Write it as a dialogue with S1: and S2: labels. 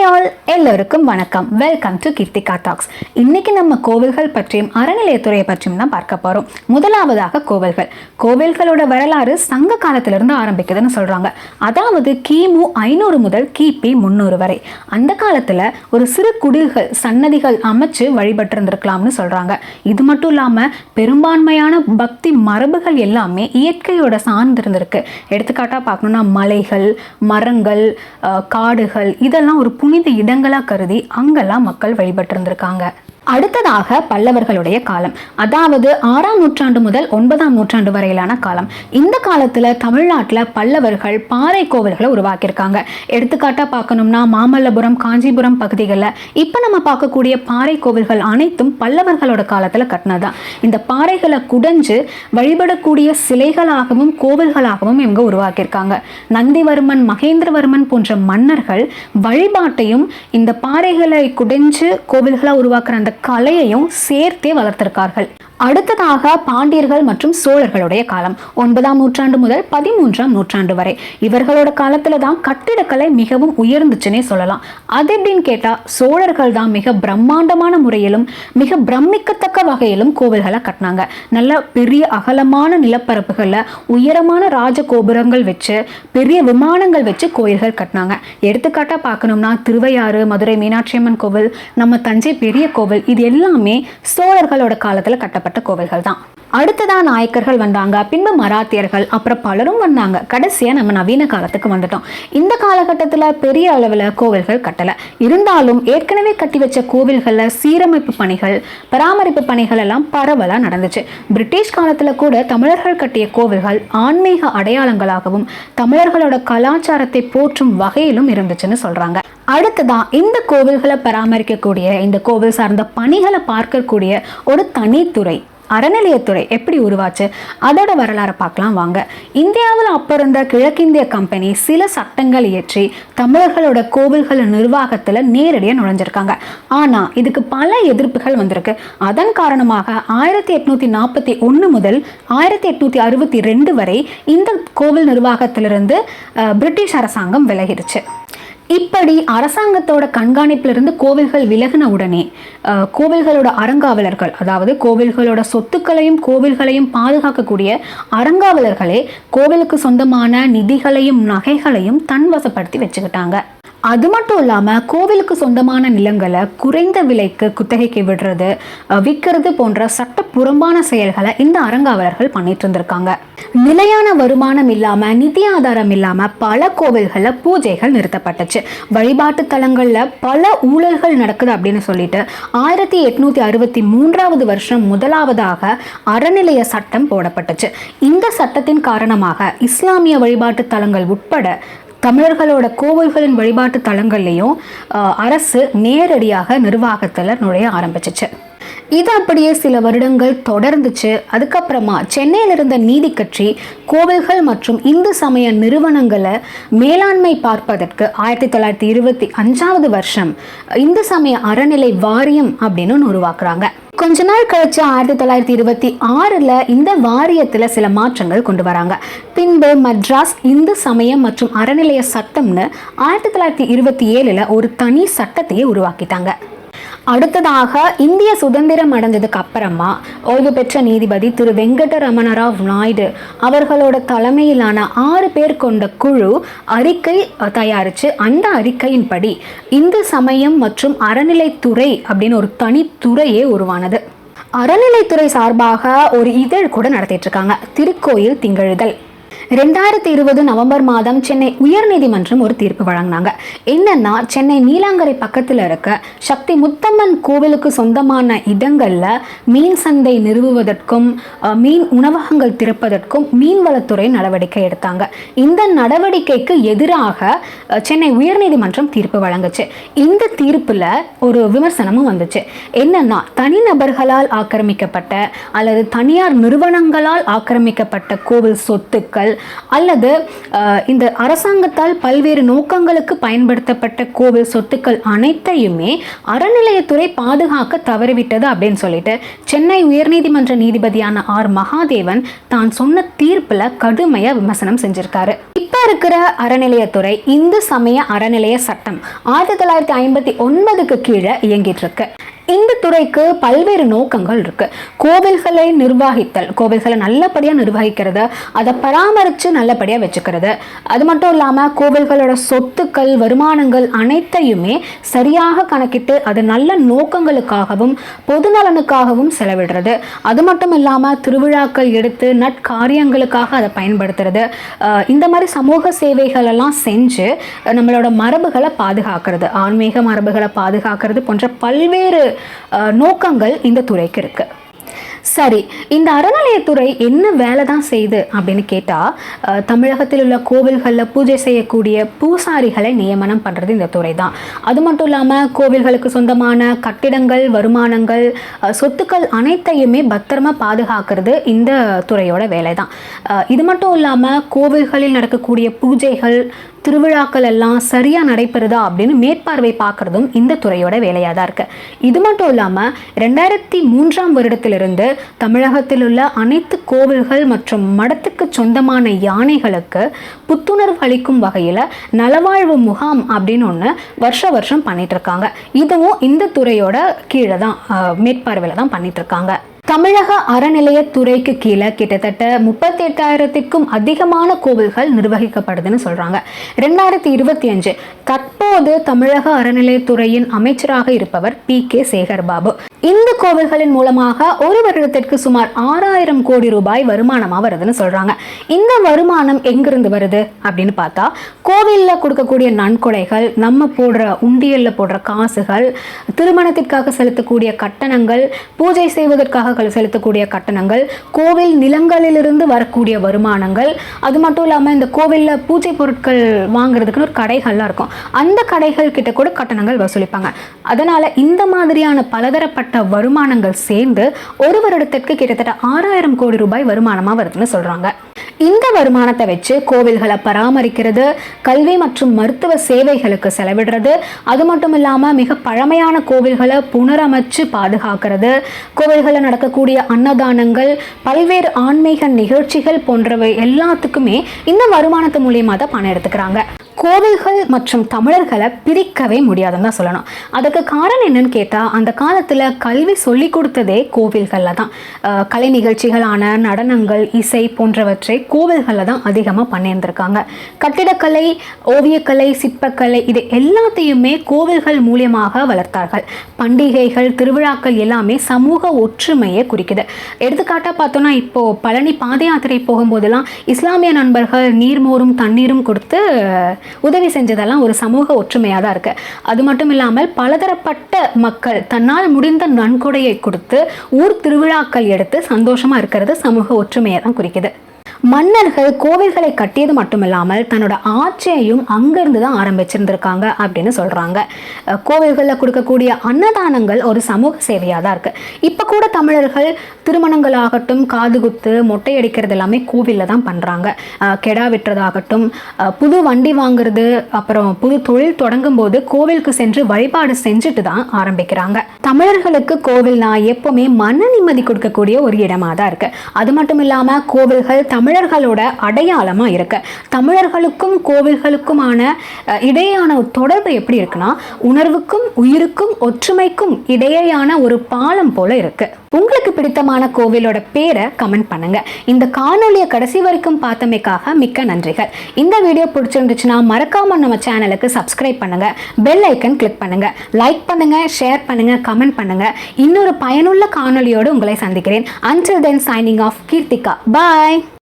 S1: Hi all, எல்லோருக்கும் வணக்கம். Welcome to Keerthika talks. இன்னைக்கு நம்ம கோவில்கள் பற்றியும் அறநிலையத்துறையை பற்றியும் தான் பார்க்க போறோம். முதலாவதாக கோவில்களோட வரலாறு சங்க காலத்திலிருந்து ஆரம்பிக்குதுன்னு சொல்றாங்க. அதாவது கிமு 500 முதல் கிபி 300 வரை. அந்த காலத்துல ஒரு சிறு குடில்கள் சன்னதிகள் அமைச்சு வழிபட்டு இருந்திருக்கலாம்னு சொல்றாங்க. இது மட்டும் இல்லாம பெரும்பான்மையான பக்தி மரபுகள் எல்லாமே இயற்கையோட சார்ந்து இருந்திருக்கு. எடுத்துக்காட்டா பார்க்கணும்னா மலைகள், மரங்கள், காடுகள் இதெல்லாம் ஒரு புனித இடங்களா கருதி அங்கெல்லாம் மக்கள் வழிபட்டு இருந்திருக்காங்க. அடுத்ததாக பல்லவர்களுடைய காலம், அதாவது 6ஆம் நூற்றாண்டு முதல் 9ஆம் நூற்றாண்டு வரையிலான காலம். இந்த காலத்துல தமிழ்நாட்டில் பல்லவர்கள் பாறை கோவில்களை உருவாக்கியிருக்காங்க. எடுத்துக்காட்டா பார்க்கணும்னா மாமல்லபுரம், காஞ்சிபுரம் பகுதிகளில் இப்ப நம்ம பார்க்கக்கூடிய பாறை கோவில்கள் அனைத்தும் பல்லவர்களோட காலத்துல கட்டினதான். இந்த பாறைகளை குடைஞ்சு வழிபடக்கூடிய சிலைகளாகவும் கோவில்களாகவும் இவங்க உருவாக்கியிருக்காங்க. நந்திவர்மன், மகேந்திரவர்மன் போன்ற மன்னர்கள் வழிபாட்டையும் இந்த பாறைகளை குடைஞ்சு கோவில்களா உருவாக்குற அந்த கலையையும் சேர்த்தே வளர்த்திருக்கார்கள். அடுத்ததாக பாண்டியர்கள் மற்றும் சோழர்களுடைய காலம், 9ஆம் நூற்றாண்டு முதல் 13ஆம் நூற்றாண்டு வரை. இவர்களோட காலத்துல தான் கட்டிடக்கலை மிகவும் உயர்ந்துச்சுன்னே சொல்லலாம். அது எப்படின்னு கேட்டா, சோழர்கள் தான் மிக பிரம்மாண்டமான முறையிலும் மிக பிரமிக்கத்தக்க வகையிலும் கோவில்களை கட்டினாங்க. நல்ல பெரிய அகலமான நிலப்பரப்புகள்ல உயரமான ராஜ கோபுரங்கள் வச்சு பெரிய விமானங்கள் வச்சு கோயில்கள் கட்டினாங்க. எடுத்துக்காட்டா பார்க்கணும்னா திருவையாறு, மதுரை மீனாட்சி அம்மன் கோவில், நம்ம தஞ்சை பெரிய கோவில், இது எல்லாமே சோழர்களோட காலத்துல கட்டப்பட்ட கோவில்கள் தான். அடுத்ததான் நாயக்கர்கள் வந்தாங்க, பின்பு மராத்தியர்கள், அப்புறம் பலரும் வந்தாங்க. கடைசியா நம்ம நவீன காலத்துக்கு வந்துட்டோம். இந்த காலகட்டத்துல பெரிய அளவுல கோவில்கள் கட்டல. இருந்தாலும் ஏற்கனவே கட்டி வச்ச கோவில்கள்ல சீரமைப்பு பணிகள், பராமரிப்பு பணிகள் எல்லாம் பரவலா நடந்துச்சு. பிரிட்டிஷ் காலத்துல கூட தமிழர்கள் கட்டிய கோவில்கள் ஆன்மீக அடையாளங்களாகவும் தமிழர்களோட கலாச்சாரத்தை போற்றும் வகையிலும் இருந்துச்சுன்னு சொல்றாங்க. அடுத்ததான் இந்த கோவில்களை பராமரிக்கக்கூடிய, இந்த கோவில் சார்ந்த பணிகளை பார்க்கக்கூடிய ஒரு தனித்துறை அறநிலையத்துறை எப்படி உருவாச்சு, அதோட வரலாறு பார்க்கலாம் வாங்க. இந்தியாவில் அப்போ இருந்த கிழக்கிந்திய கம்பெனி சில சட்டங்கள் இயற்றி தமிழர்களோட கோவில்கள் நிர்வாகத்தில் நேரடியாக நுழைஞ்சிருக்காங்க. ஆனால் இதுக்கு பல எதிர்ப்புகள் வந்திருக்கு. அதன் காரணமாக 1841 முதல் 1862 வரை இந்த கோவில் நிர்வாகத்திலிருந்து பிரிட்டிஷ் அரசாங்கம் விலகிடுச்சு. இப்படி அரசாங்கத்தோட கண்காணிப்பிலிருந்து கோவில்கள் விலகின உடனே கோவில்களோட அறங்காவலர்கள், அதாவது கோவில்களோட சொத்துக்களையும் கோவில்களையும் பாதுகாக்கக்கூடிய அறங்காவலர்களே கோவிலுக்கு சொந்தமான நிதிகளையும் நகைகளையும் தன்வசப்படுத்தி வச்சுக்கிட்டாங்க. அது மட்டும் இல்லாம கோவிலுக்கு சொந்தமான நிலங்களை குறைந்த விலைக்கு குத்தகைக்கு விடுறது, விற்கிறது போன்ற சட்டப்புறம்பான செயல்களை இந்த அறங்காவலர்கள் பண்ணிட்டு இருந்திருக்காங்க. நிலையான வருமானம் இல்லாம, நிதி ஆதாரம் இல்லாம பல கோவில்கள்ல பூஜைகள் நிறுத்தப்பட்டுச்சு. வழிபாட்டு தலங்கள்ல பல ஊழல்கள் நடக்குது அப்படின்னு சொல்லிட்டு 1863 வருஷம் முதலாவதாக அறநிலைய சட்டம் போடப்பட்டுச்சு. இந்த சட்டத்தின் காரணமாக இஸ்லாமிய வழிபாட்டு தலங்கள் உட்பட தமிழர்களோட கோவில்களின் வழிபாட்டு தலங்கள்லையும் அரசு நேரடியாக நிர்வாகத்தில் நுழைய ஆரம்பிச்சிச்சு. இது அப்படியே சில வருடங்கள் தொடர்ந்துச்சு. அதுக்கப்புறமா சென்னையில் இருந்த நீதி கட்சி கோவில்கள் மற்றும் இந்து சமய நிறுவனங்களை மேலாண்மை பார்ப்பதற்கு 1925 வருஷம் இந்து சமய அறநிலை வாரியம் அப்படின்னு உருவாக்குறாங்க. கொஞ்ச நாள் கழிச்சு 1926 இந்த வாரியத்துல சில மாற்றங்கள் கொண்டு வராங்க. பின்பு மദ്രാஸ் இந்து சமயம் மற்றும் அறநிலைய சட்டம்னு 1927 ஒரு தனி சட்டத்தையே உருவாக்கிட்டாங்க. அடுத்ததாக இந்திய சுதந்திரம் அடைஞ்சதுக்கு அப்புறமா ஓய்வு பெற்ற நீதிபதி திரு வெங்கடரமணராவ் நாயுடு அவர்களோட தலைமையிலான 6 பேர் கொண்ட குழு அறிக்கை தயாரிச்சு அந்த அறிக்கையின்படி இந்து சமயம் மற்றும் அறநிலைத்துறை அப்படின்னு ஒரு தனித்துறையே உருவானது. அறநிலைத்துறை சார்பாக ஒரு இதழ் கூட நடத்திட்டு இருக்காங்க, திருக்கோயில் திங்களிதழ். 2020 நவம்பர் மாதம் சென்னை உயர்நீதிமன்றம் ஒரு தீர்ப்பு வழங்கினாங்க. என்னன்னா, சென்னை நீலாங்கரை பக்கத்தில் இருக்க சக்தி முத்தம்மன் கோவிலுக்கு சொந்தமான இடங்கள்ல மீன் சந்தை நிறுவுவதற்கும் மீன் உணவகங்கள் திறப்பதற்கும் மீன்வளத்துறை நடவடிக்கை எடுத்தாங்க. இந்த நடவடிக்கைக்கு எதிராக சென்னை உயர்நீதிமன்றம் தீர்ப்பு வழங்குச்சு. இந்த தீர்ப்புல ஒரு விமர்சனமும் வந்துச்சு. என்னன்னா, தனிநபர்களால் ஆக்கிரமிக்கப்பட்ட அல்லது தனியார் நிறுவனங்களால் ஆக்கிரமிக்கப்பட்ட கோவில் சொத்துக்கள் அல்லது இந்த அரசாங்கத்தால் பல்வேறு நோக்கங்களுக்கு பயன்படுத்தப்பட்ட கோவில் சொத்துக்கள் அனைத்தையுமே அறநிலையத்துறை பாதுகாக்க தவறிவிட்டது அப்படின்னு சொல்லிட்டு சென்னை உயர்நீதிமன்ற நீதிபதியான ஆர் மகாதேவன் தான் சொன்ன தீர்ப்புல கடுமையா விமர்சனம் செஞ்சிருக்காரு. இப்ப இருக்கிற அறநிலையத்துறை இந்து சமய அறநிலைய சட்டம் 1959க்கு கீழே இயங்கிட்டு இருக்கு. இந்த துறைக்கு பல்வேறு நோக்கங்கள் இருக்கு. கோவில்களை நிர்வகித்தல், கோவில்களை நல்லபடியா நிர்வகிக்கிறது, அதை பராமரித்து நல்லபடியாக வச்சுக்கிறது. அது மட்டும் இல்லாமல் கோவில்களோட சொத்துக்கள் வருமானங்கள் அனைத்தையுமே சரியாக கணக்கிட்டு அது நல்ல நோக்கங்களுக்காகவும் பொது நலனுக்காகவும் செலவிடுறது. அது மட்டும் இல்லாமல் திருவிழாக்கள் எடுத்து நற்காரியங்களுக்காக அதை பயன்படுத்துறது. இந்த மாதிரி சமூக சேவைகள் எல்லாம் செஞ்சு நம்மளோட மரபுகளை பாதுகாக்கிறது, ஆன்மீக மரபுகளை பாதுகாக்கிறது போன்ற பல்வேறு நோக்கங்கள் இந்த துறைக்கு இருக்கு. சரி, இந்த அறநிலையத்துறை என்ன வேலை தான் செய்யுது அப்படின்னு கேட்டால், தமிழகத்தில் உள்ள கோவில்களில் பூஜை செய்யக்கூடிய பூசாரிகளை நியமனம் பண்ணுறது இந்த துறை தான். அது மட்டும் இல்லாமல் கோவில்களுக்கு சொந்தமான கட்டிடங்கள் வருமானங்கள் சொத்துக்கள் அனைத்தையுமே பத்திரமா பாதுகாக்கிறது இந்த துறையோட வேலை தான். இது மட்டும் இல்லாமல் கோவில்களில் நடக்கக்கூடிய பூஜைகள் திருவிழாக்கள் எல்லாம் சரியாக நடைபெறுதா அப்படின்னு மேற்பார்வை பார்க்குறதும் இந்த துறையோட வேலையாக தான் இருக்குது. இது மட்டும் இல்லாமல் 2003ஆம் வருடத்திலிருந்து தமிழகத்தில் உள்ள அனைத்து கோவில்கள் மற்றும் மடத்துக்கு சொந்தமான யானைகளுக்கு புத்துணர்வு அளிக்கும் வகையில் நலவாழ்வு முகாம் அப்படின்னு ஒன்று வருஷம் பண்ணிட்டு இருக்காங்க. இதுவும் இந்த துறையோட கீழே தான் மேற்பார்வையில் தான் பண்ணிட்டு இருக்காங்க. தமிழக அறநிலையத்துறைக்கு கீழே கிட்டத்தட்ட 38,000க்கும் அதிகமான கோவில்கள் நிர்வகிக்கப்படுதுன்னு சொல்றாங்க. 2025 தற்போது தமிழக அறநிலையத்துறையின் அமைச்சராக இருப்பவர் PK சேகர் பாபு. இந்த கோவில்களின் மூலமாக ஒரு வருடத்திற்கு சுமார் 6,000 கோடி ரூபாய் வருமானமாக வருதுன்னு சொல்றாங்க. இந்த வருமானம் எங்கிருந்து வருது அப்படின்னு பார்த்தா, கோவிலில் கொடுக்கக்கூடிய நன்கொடைகள், நம்ம போடுற உண்டியல்ல போடுற காசுகள், திருமணத்திற்காக செலுத்தக்கூடிய கட்டணங்கள், பூஜை செய்வதற்காக செலுத்தக்கூடிய கட்டணங்கள், கோவில் நிலங்களிலிருந்து வரக்கூடிய வருமானங்கள், அது மட்டும் இல்லாமல் இந்த கோவிலில் பூஜை பொருட்கள் வாங்குறதுக்குன்னு ஒரு கடைகள்லாம் இருக்கும், அந்த கடைகள் கிட்ட கூட கட்டணங்கள் வசூலிப்பாங்க. அதனால இந்த மாதிரியான பலதரப்பட்ட வருமானங்கள் சேர்ந்து ஒரு வருடத்திற்கு கிட்டத்தட்ட 6,000 கோடி ரூபாய் வருமானமா வருதுன்னு சொல்றாங்க. இந்த வருமானத்தை வச்சு கோவில்களை பராமரிக்கிறது, கல்வி மற்றும் மருத்துவ சேவைகளுக்கு செலவிடுறது, அது மட்டும் இல்லாமல் மிக பழமையான கோவில்களை புனரமைச்சு பாதுகாக்கிறது, கோவில்களில் நடக்கக்கூடிய அன்னதானங்கள், பல்வேறு ஆன்மீக நிகழ்ச்சிகள் போன்றவை எல்லாத்துக்குமே இந்த வருமானத்து மூலியமாக தான் பணம் எடுத்துக்கிறாங்க. கோவில்கள் மற்றும் தமிழர்களை பிரிக்கவே முடியாதுன்னு தான் சொல்லணும். அதுக்கு காரணம் என்னன்னு கேட்டால், அந்த காலத்தில் கல்வி சொல்லி கொடுத்ததே கோவில்களில் தான். கலை நிகழ்ச்சிகளான நடனங்கள், இசை போன்றவற்றை கோவில்களில் தான் அதிகமாக பண்ணியிருந்திருக்காங்க. கட்டிடக்கலை, ஓவியக்கலை, சிற்பக்கலை இது எல்லாத்தையுமே கோவில்கள் மூலியமாக வளர்த்தார்கள். பண்டிகைகள், திருவிழாக்கள் எல்லாமே சமூக ஒற்றுமையை குறிக்குது. எடுத்துக்காட்டாக பார்த்தோன்னா, இப்போது பழனி பாத யாத்திரை போகும்போதெல்லாம் இஸ்லாமிய நண்பர்கள் நீர்மோரும் தண்ணீரும் கொடுத்து உதவி செஞ்சதெல்லாம் ஒரு சமூக ஒற்றுமையாக தான் இருக்கு. அது மட்டும் இல்லாமல் பலதரப்பட்ட மக்கள் தன்னால் முடிந்த நன்கொடையை கொடுத்து ஊர் திருவிழாக்கள் எடுத்து சந்தோஷமா இருக்கிறது சமூக ஒற்றுமையை தான் குறிக்குது. மன்னர்கள் கோவில்களை கட்டியது மட்டும் இல்லாமல் தன்னோட ஆட்சியையும் அங்கிருந்து தான் ஆரம்பிச்சிருந்திருக்காங்க அப்படின்னு சொல்றாங்க. கோவில்களில் கொடுக்கக்கூடிய அன்னதானங்கள் ஒரு சமூக சேவையாக தான் இருக்கு. இப்போ கூட தமிழர்கள் திருமணங்கள் ஆகட்டும், காதுகுத்து, மொட்டை அடிக்கிறது எல்லாமே கோவிலில் தான் பண்றாங்க. கெடா விட்டுறதாகட்டும், புது வண்டி வாங்குறது, அப்புறம் புது தொழில் தொடங்கும் போது கோவிலுக்கு சென்று வழிபாடு செஞ்சுட்டு தான் ஆரம்பிக்கிறாங்க. தமிழர்களுக்கு கோவில்னா எப்பவுமே மன நிம்மதி கொடுக்கக்கூடிய ஒரு இடமா தான் இருக்கு. அது மட்டும் இல்லாம கோவில்கள் தமிழர்களோட அடையாளமா இருக்கு. தமிழர்களுக்கும் கோவில்களுக்குமான இடையேயான தொடர்பு எப்படி இருக்குன்னா, உணர்வுக்கும் உயிருக்கும் ஒற்றுமைக்கும் இடையேயான ஒரு பாலம் போல இருக்கு. உங்களுக்கு பிடித்தமான கோவிலோட பேரை கமெண்ட் பண்ணுங்க. இந்த காணொலியை கடைசி வரைக்கும் பார்த்தமைக்காக மிக்க நன்றிகள். இந்த வீடியோ பிடிச்சிருந்துச்சுன்னா மறக்காம நம்ம சேனலுக்கு சப்ஸ்கிரைப் பண்ணுங்க, பெல் ஐக்கன் கிளிக் பண்ணுங்க, லைக் பண்ணுங்க, ஷேர் பண்ணுங்க, கமெண்ட் பண்ணுங்க. இன்னொரு பயனுள்ள காணொலியோடு உங்களை சந்திக்கிறேன். Until then, signing off, Kirtika. Bye.